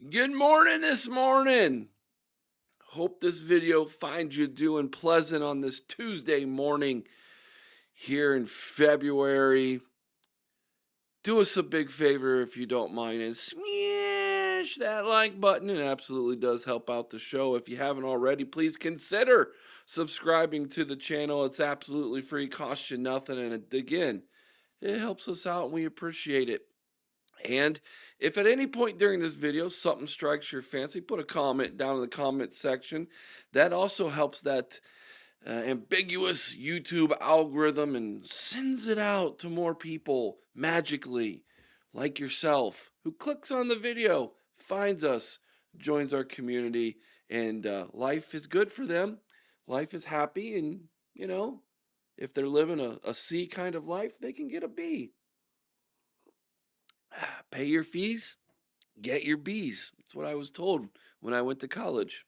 Good morning this morning. Hope this video finds you doing pleasant on this Tuesday morning here in February. Do us a big favor if you don't mind and smash that like button. It absolutely does help out the show. If you haven't already, please consider subscribing to the channel. It's absolutely free, costs you nothing, and again, it helps us out and we appreciate it. And if at any point during this video something strikes your fancy, put a comment down in the comment section. That also helps that ambiguous YouTube algorithm and sends it out to more people magically, like yourself, who clicks on the video, finds us, joins our community, and life is good for them. Life is happy, and you know, if they're living a C kind of life, they can get a B. Pay your fees, get your B's. That's what I was told when I went to college.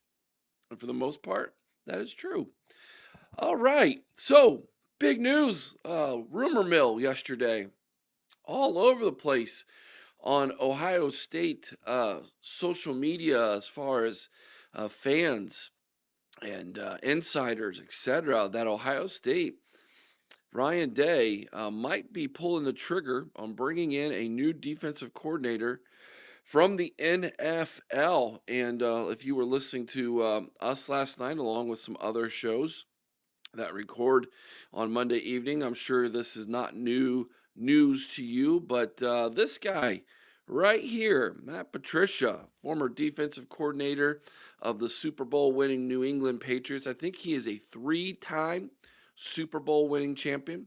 And for the most part, that is true. All right. So, big news rumor mill yesterday, all over the place on Ohio State social media as far as fans and insiders, etc., that Ohio State, Ryan Day, might be pulling the trigger on bringing in a new defensive coordinator from the NFL. And if you were listening to us last night, along with some other shows that record on Monday evening, I'm sure this is not new news to you. But this guy right here, Matt Patricia, former defensive coordinator of the Super Bowl winning New England Patriots, I think he is a 3-time Super Bowl winning champion,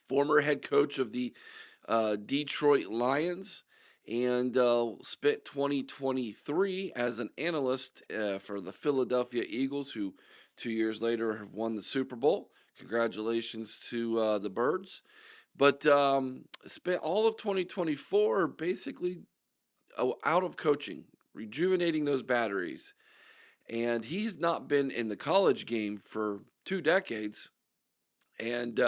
former head coach of the Detroit Lions, and spent 2023 as an analyst for the Philadelphia Eagles, who 2 years later have won the Super Bowl. Congratulations to the Birds. But spent all of 2024 basically out of coaching, rejuvenating those batteries. And he's not been in the college game for 2 decades. And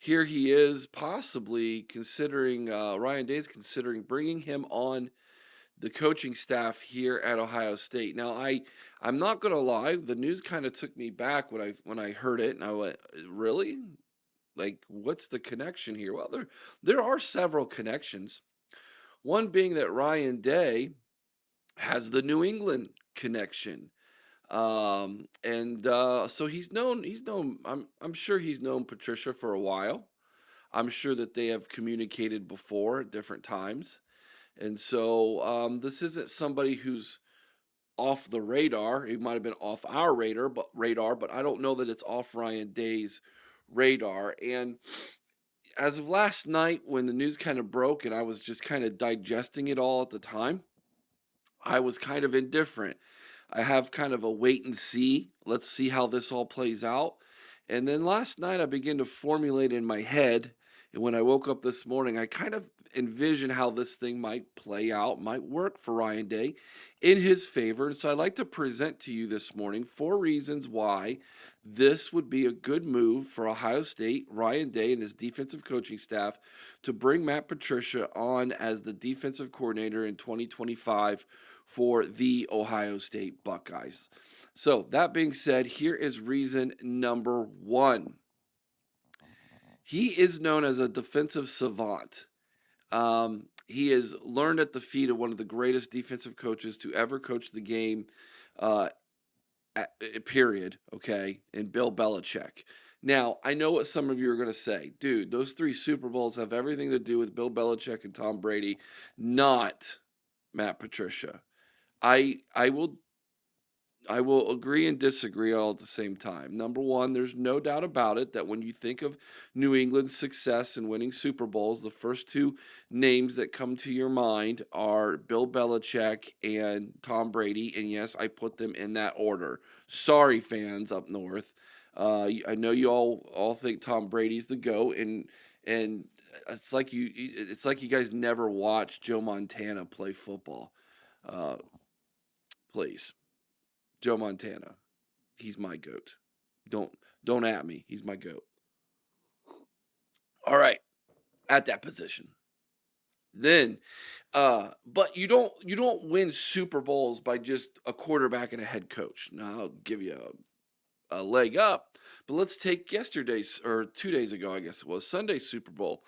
here he is possibly considering, Ryan Day's considering bringing him on the coaching staff here at Ohio State. Now, I'm not gonna lie, the news kind of took me back when I heard it, and I went, really? Like, what's the connection here? Well, there are several connections. One being that Ryan Day has the New England connection. And so he's known, I'm sure he's known Patricia for a while. I'm sure that they have communicated before at different times. And so this isn't somebody who's off the radar. He might have been off our radar, but I don't know that it's off Ryan Day's radar. And as of last night, when the news kind of broke and I was just kind of digesting it all at the time, I was kind of indifferent. I have kind of a wait and see. Let's see how this all plays out. And then last night I began to formulate in my head. And when I woke up this morning, I kind of envisioned how this thing might play out, might work for Ryan Day in his favor. And so I'd like to present to you this morning 4 reasons why this would be a good move for Ohio State, Ryan Day, and his defensive coaching staff to bring Matt Patricia on as the defensive coordinator in 2025 for the Ohio State Buckeyes. So, that being said, here is reason number one. He is known as a defensive savant. He has learned at the feet of one of the greatest defensive coaches to ever coach the game, uh, period, okay, and Bill Belichick. Now, I know what some of you are going to say. Dude, those 3 Super Bowls have everything to do with Bill Belichick and Tom Brady, not Matt Patricia. I will agree and disagree all at the same time. Number one, there's no doubt about it that when you think of New England's success in winning Super Bowls, the first 2 names that come to your mind are Bill Belichick and Tom Brady. And yes, I put them in that order. Sorry, fans up north. I know you all think Tom Brady's the GOAT, and it's like you guys never watched Joe Montana play football. Uh, please. Joe Montana. He's my goat. Don't don't at me. He's my goat. All right, at that position. Then, but you don't win Super Bowls by just a quarterback and a head coach. Now I'll give you a leg up, but let's take yesterday's or 2 days ago, I guess it was Sunday's Super Bowl.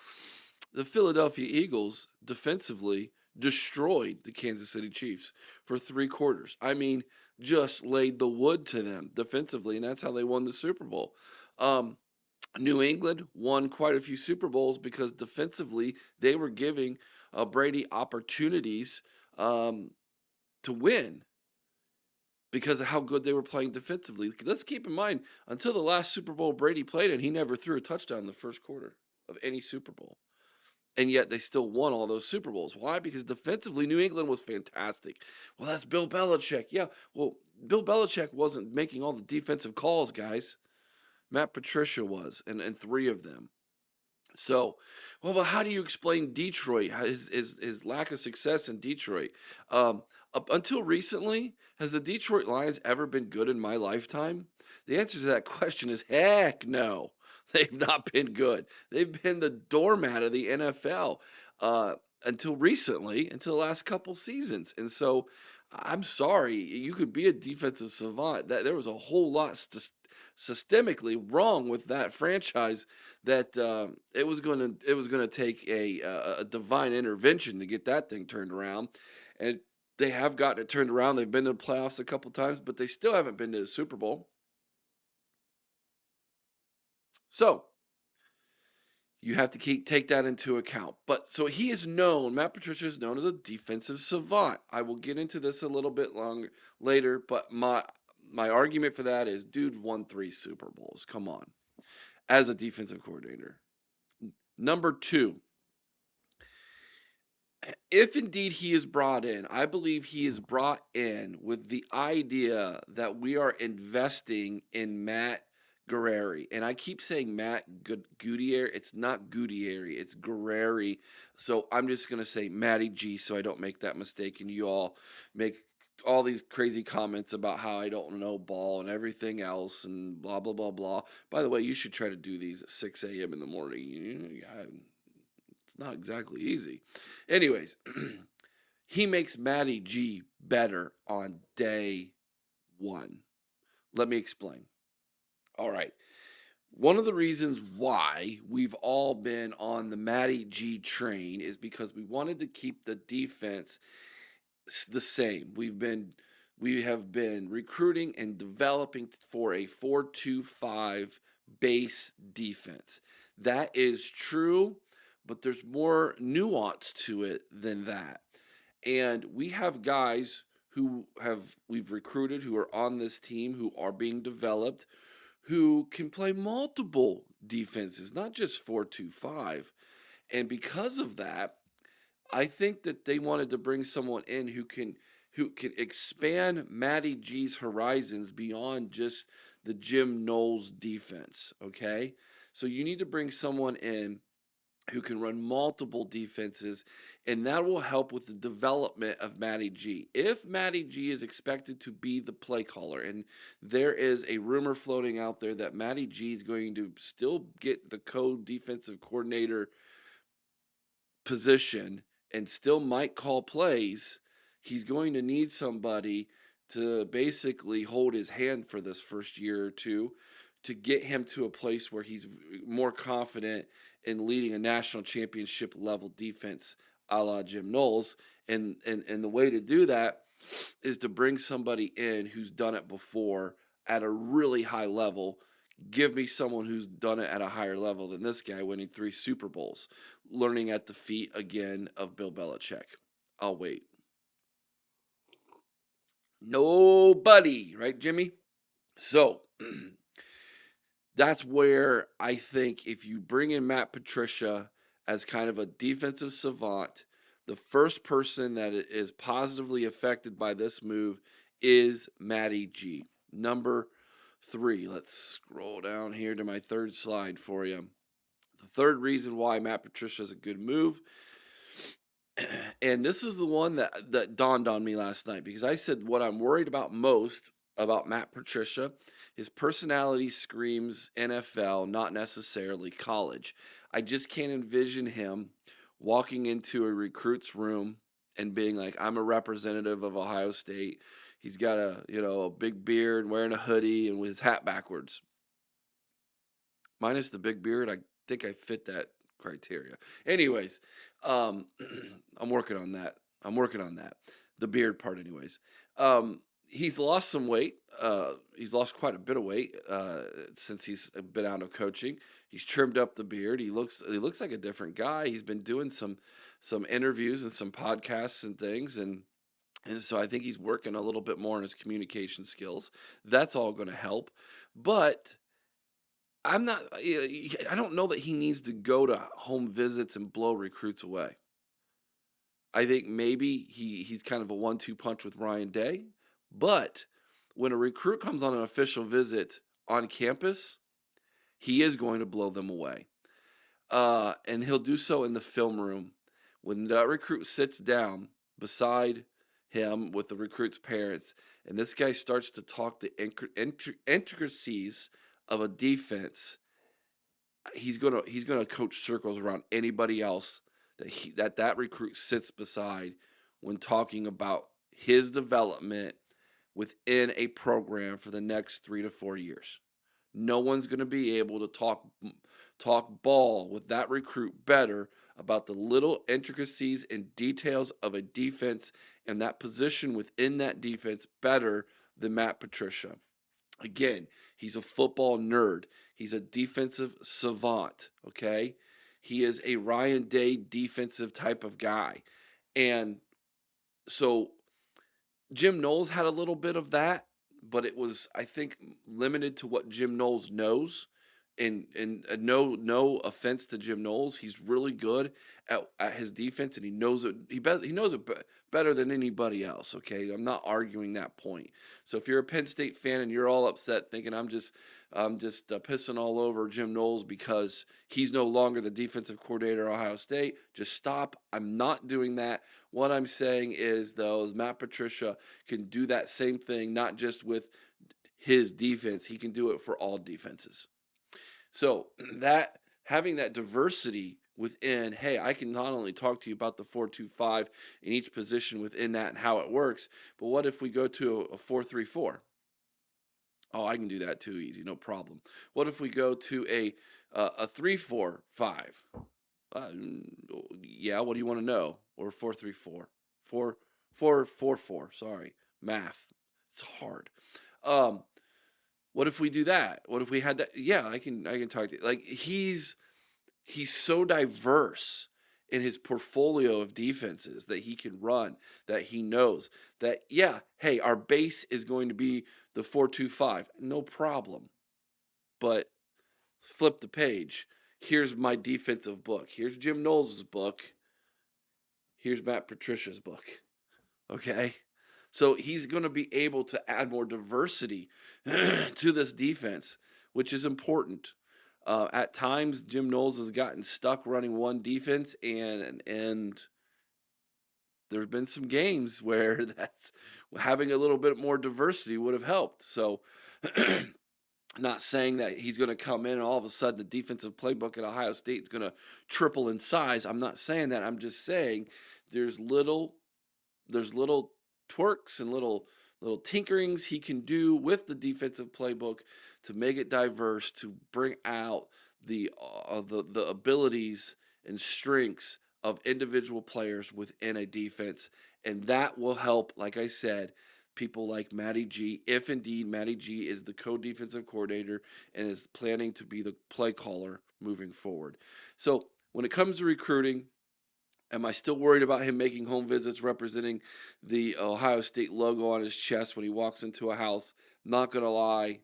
The Philadelphia Eagles defensively destroyed the Kansas City Chiefs for 3 quarters. I mean, just laid the wood to them defensively, and that's how they won the Super Bowl. Um, New England won quite a few Super Bowls because defensively they were giving Brady opportunities um, to win because of how good they were playing defensively. Let's keep in mind, until the last Super Bowl Brady played in, he never threw a touchdown in the first quarter of any Super Bowl. And yet they still won all those Super Bowls. Why? Because defensively, New England was fantastic. Well, that's Bill Belichick. Yeah, well, Bill Belichick wasn't making all the defensive calls, guys. Matt Patricia was, and 3 of them. So, well, but how do you explain Detroit, his lack of success in Detroit? Um, Up until recently, has the Detroit Lions ever been good in my lifetime? The answer to that question is heck no. They've not been good. They've been the doormat of the NFL until recently, until the last couple seasons. And so, I'm sorry, you could be a defensive savant. That there was a whole lot systemically wrong with that franchise that it was gonna take a divine intervention to get that thing turned around, and they have gotten it turned around. They've been to the playoffs a couple times, but they still haven't been to the Super Bowl. So you have to take that into account. But so he is known. Matt Patricia is known as a defensive savant. I will get into this a little bit longer later, but my argument for that is, dude won 3 Super Bowls. Come on, as a defensive coordinator. Number two, if indeed he is brought in, I believe he is brought in with the idea that we are investing in Matt Guerrieri. And I keep saying Matt Gutierrez. It's not Gutierrez, it's Guerrieri. So I'm just going to say Matty G so I don't make that mistake and you all make all these crazy comments about how I don't know ball and everything else and blah, blah, blah, blah. By the way, you should try to do these at 6 a.m. in the morning. It's not exactly easy. Anyways, he makes Matty G better on day one. Let me explain. All right. One of the reasons why we've all been on the Matty G train is because we wanted to keep the defense the same. We have been recruiting and developing for a 4-2-5 base defense. That is true, but there's more nuance to it than that. And we have guys who have we've recruited who are on this team who are being developed who can play multiple defenses, not just 4-2-5. And because of that, I think that they wanted to bring someone in who can expand Matty G's horizons beyond just the Jim Knowles defense. Okay, so you need to bring someone in who can run multiple defenses, and that will help with the development of Matty G. If Matty G is expected to be the play caller, and there is a rumor floating out there that Matty G is going to still get the co-defensive coordinator position and still might call plays, he's going to need somebody to basically hold his hand for this first year or two to get him to a place where he's more confident in leading a national championship level defense a la Jim Knowles. And the way to do that is to bring somebody in who's done it before at a really high level. Give me someone who's done it at a higher level than this guy, winning 3 Super Bowls, learning at the feet again of Bill Belichick. I'll wait. Nobody, right, Jimmy? So that's where I think if you bring in Matt Patricia as kind of a defensive savant, the first person that is positively affected by this move is Matty G. Number 3. Let's scroll down here to my third slide for you. The third reason why Matt Patricia is a good move, and this is the one that dawned on me last night because I said what I'm worried about most about Matt Patricia, his personality screams NFL, not necessarily college. I just can't envision him walking into a recruit's room and being like, I'm a representative of Ohio State. He's got a big beard, wearing a hoodie, and with his hat backwards. Minus the big beard, I think I fit that criteria. Anyways, um, I'm working on that. I'm working on that. The beard part, anyways. He's lost some weight. He's lost quite a bit of weight since he's been out of coaching. He's trimmed up the beard. He looks like a different guy. He's been doing some interviews and some podcasts and things, and so I think he's working a little bit more on his communication skills. That's all going to help, but I'm not. I don't know that he needs to go to home visits and blow recruits away. I think maybe he's kind of a one-two punch with Ryan Day, but when a recruit comes on an official visit on campus, he is going to blow them away, and he'll do so in the film room when that recruit sits down beside him with the recruit's parents, and this guy starts to talk the intricacies of a defense. He's gonna coach circles around anybody else that recruit sits beside when talking about his development within a program for the next 3 to 4 years. No one's going to be able to talk ball with that recruit better about the little intricacies and details of a defense and that position within that defense better than Matt Patricia. Again, he's a football nerd. He's a defensive savant, okay? He is a Ryan Day defensive type of guy. And so Jim Knowles had a little bit of that, but it was, I think, limited to what Jim Knowles knows. And no offense to Jim Knowles, he's really good at his defense, and he knows it. He knows it better than anybody else. Okay, I'm not arguing that point. So if you're a Penn State fan and you're all upset thinking I'm just pissing all over Jim Knowles because he's no longer the defensive coordinator at Ohio State, just stop. I'm not doing that. What I'm saying is, though, is Matt Patricia can do that same thing, not just with his defense. He can do it for all defenses. So that having that diversity within, hey, I can not only talk to you about the 4-2-5 in each position within that and how it works, but what if we go to a 4-3-4? Oh, I can do that too easy, no problem. What if we go to a 3-4-5? Uh, yeah, what do you want to know? Or 4-3-4? 4-4-4, sorry. Math. It's hard. Um, what if we do that? What if we had that? Yeah, I can talk to you. Like he's so diverse in his portfolio of defenses that he can run, that he knows that, yeah, hey, our base is going to be the 4-2-5. No problem. But flip the page. Here's my defensive book. Here's Jim Knowles' book. Here's Matt Patricia's book. Okay? So he's going to be able to add more diversity to this defense, which is important. At times, Jim Knowles has gotten stuck running one defense, and there's been some games where that's having a little bit more diversity would have helped. So, not saying that he's going to come in and all of a sudden the defensive playbook at Ohio State is going to triple in size. I'm not saying that. I'm just saying there's little there's little twerks and little tinkerings he can do with the defensive playbook to make it diverse, to bring out the abilities and strengths of individual players within a defense, and that will help. Like I said, people like Matty G, if indeed Matty G is the co-defensive coordinator and is planning to be the play caller moving forward. So when it comes to recruiting, am I still worried about him making home visits representing the Ohio State logo on his chest when he walks into a house? Not going to lie.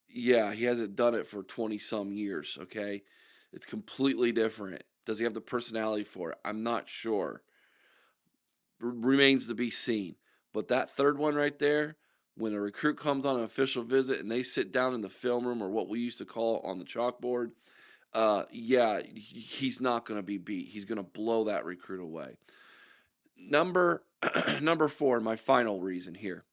Yeah, he hasn't done it for 20 some years, okay? It's completely different. Does he have the personality for it? I'm not sure. Remains to be seen. But that third one right there, when a recruit comes on an official visit and they sit down in the film room, or what we used to call on the chalkboard, yeah, he's not going to be beat. He's going to blow that recruit away. Number number four, my final reason here,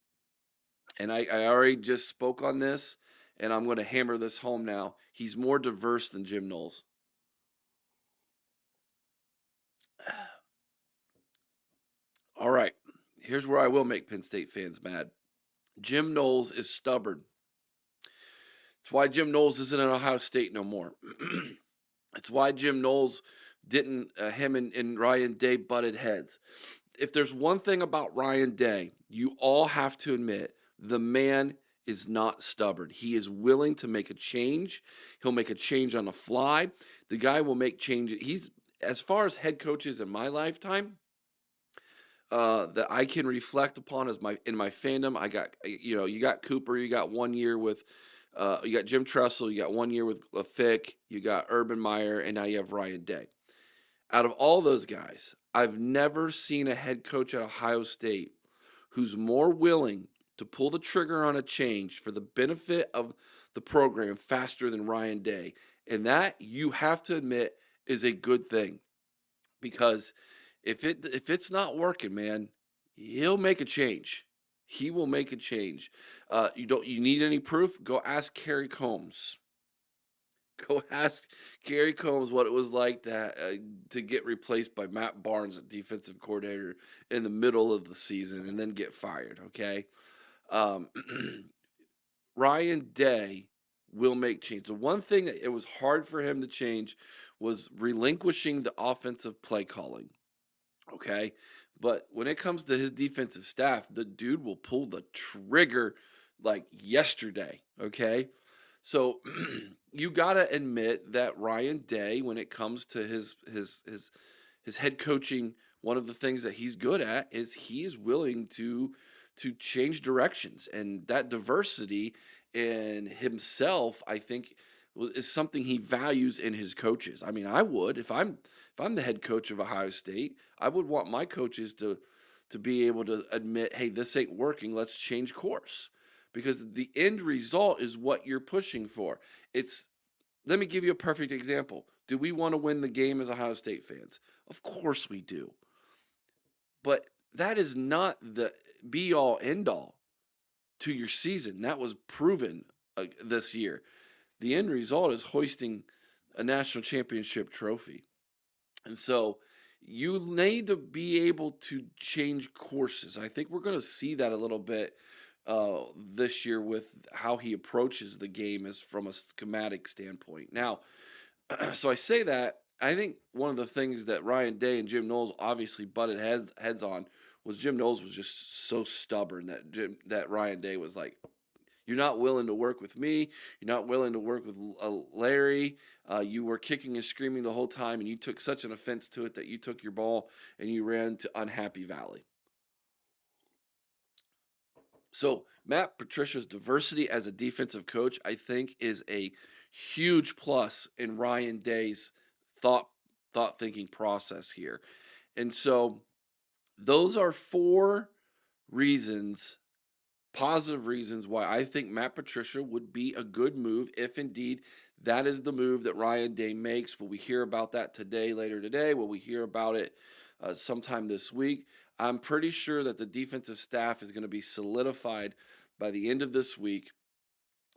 and I already just spoke on this, and I'm going to hammer this home now. He's more diverse than Jim Knowles. All right, here's where I will make Penn State fans mad. Jim Knowles is stubborn. It's why Jim Knowles isn't at Ohio State no more. It's why Jim Knowles didn't, him and Ryan Day butted heads. If there's one thing about Ryan Day, you all have to admit the man is not stubborn. He is willing to make a change. He'll make a change on the fly. The guy will make changes. He's, as far as head coaches in my lifetime, that I can reflect upon as my in my fandom. I got, you got Cooper, you got 1 year with you got Jim Tressel, you got 1 year with Fick, you got Urban Meyer, and now you have Ryan Day. Out of all those guys, I've never seen a head coach at Ohio State who's more willing to pull the trigger on a change for the benefit of the program faster than Ryan Day. And that, you have to admit, is a good thing, because if it's not working, man, he'll make a change. He will make a change. You need any proof? Go ask Kerry Combs. Go ask Gary Combs what it was like to get replaced by Matt Barnes, defensive coordinator, in the middle of the season and then get fired. Okay, um, Ryan Day will make change. The one thing that it was hard for him to change was relinquishing the offensive play calling. Okay, but when it comes to his defensive staff, the dude will pull the trigger like yesterday. Okay, so you gotta admit that Ryan Day, when it comes to his head coaching, one of the things that he's good at is he is willing to change directions, and that diversity in himself, I think, is something he values in his coaches. I mean, I would, if I'm the head coach of Ohio State, I would want my coaches to be able to admit, hey, this ain't working. Let's change course, because the end result is what you're pushing for. It's Let me give you a perfect example. Do we want to win the game as Ohio State fans? Of course we do. But that is not the be all end all to your season. That was proven this year. The end result is hoisting a national championship trophy. And so you need to be able to change courses. I think we're going to see that a little bit this year with how he approaches the game as from a schematic standpoint. Now, so I say that I think one of the things that Ryan Day and Jim Knowles obviously butted heads on was Jim Knowles was just so stubborn that Ryan Day was like, "You're not willing to work with me. You're not willing to work with Larry. You were kicking and screaming the whole time, and you took such an offense to it that you took your ball and you ran to Unhappy Valley." So Matt Patricia's diversity as a defensive coach, I think, is a huge plus in Ryan Day's thought thought thinking process here. And so those are four reasons, positive reasons, why I think Matt Patricia would be a good move if indeed that is the move that Ryan Day makes. Will we hear about that today, later today? Will we hear about it sometime this week? I'm pretty sure that the defensive staff is going to be solidified by the end of this week,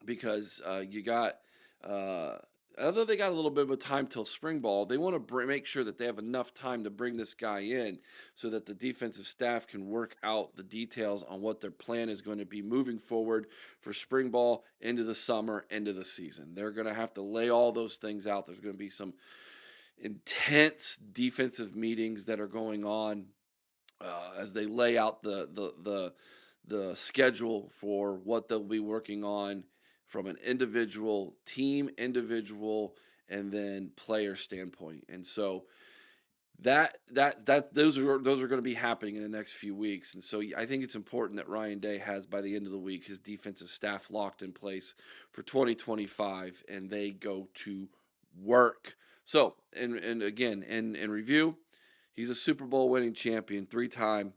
because you got, uh, although they got a little bit of a time till spring ball, they want to make sure that they have enough time to bring this guy in so that the defensive staff can work out the details on what their plan is going to be moving forward for spring ball into the summer, into the season. They're going to have to lay all those things out. There's going to be some intense defensive meetings that are going on as they lay out the schedule for what they'll be working on from an individual team, individual, and then player standpoint. And so those are going to be happening in the next few weeks. And so I think it's important that Ryan Day has, by the end of the week, his defensive staff locked in place for 2025, and they go to work. So, and again, in review, he's a Super Bowl winning champion, 3 time.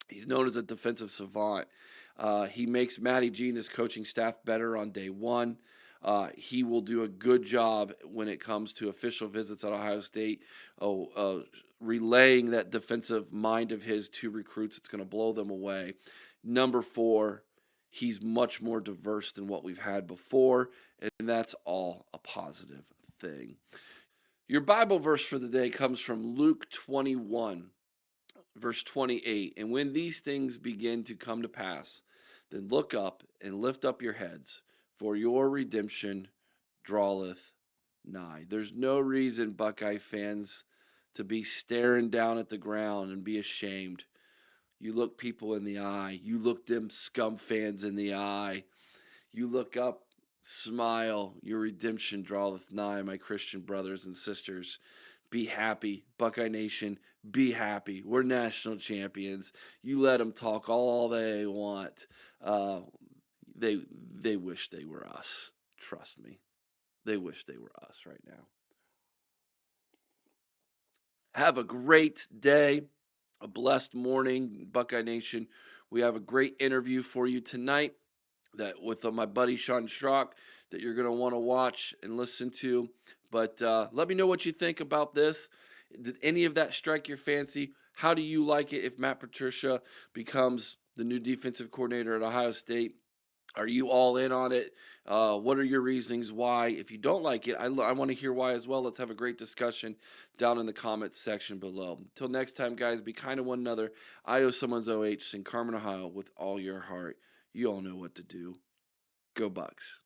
He's known as a defensive savant. He makes Matty G and his coaching staff better on day one. He will do a good job when it comes to official visits at Ohio State, relaying that defensive mind of his to recruits. It's going to blow them away. Number 4, he's much more diverse than what we've had before, and that's all a positive thing. Your Bible verse for the day comes from Luke 21. Verse 28, and when these things begin to come to pass, then look up and lift up your heads, for your redemption draweth nigh. There's no reason, Buckeye fans, to be staring down at the ground and be ashamed. You look people in the eye. You look them scum fans in the eye. You look up, smile. Your redemption draweth nigh, my Christian brothers and sisters. Be happy, Buckeye Nation. Be happy. We're national champions. You let them talk all they want. Uh, they they wish they were us. Trust me. They wish they were us right now. Have a great day, a blessed morning, Buckeye Nation. We have a great interview for you tonight that with my buddy Sean Strock that you're going to want to watch and listen to. But let me know what you think about this. Did any of that strike your fancy? How do you like it if Matt Patricia becomes the new defensive coordinator at Ohio State? Are you all in on it? What are your reasonings why? If you don't like it, I want to hear why as well. Let's have a great discussion down in the comments section below. Until next time, guys, be kind to one another. I owe someone's OH in Carmen, Ohio with all your heart. You all know what to do. Go Bucks.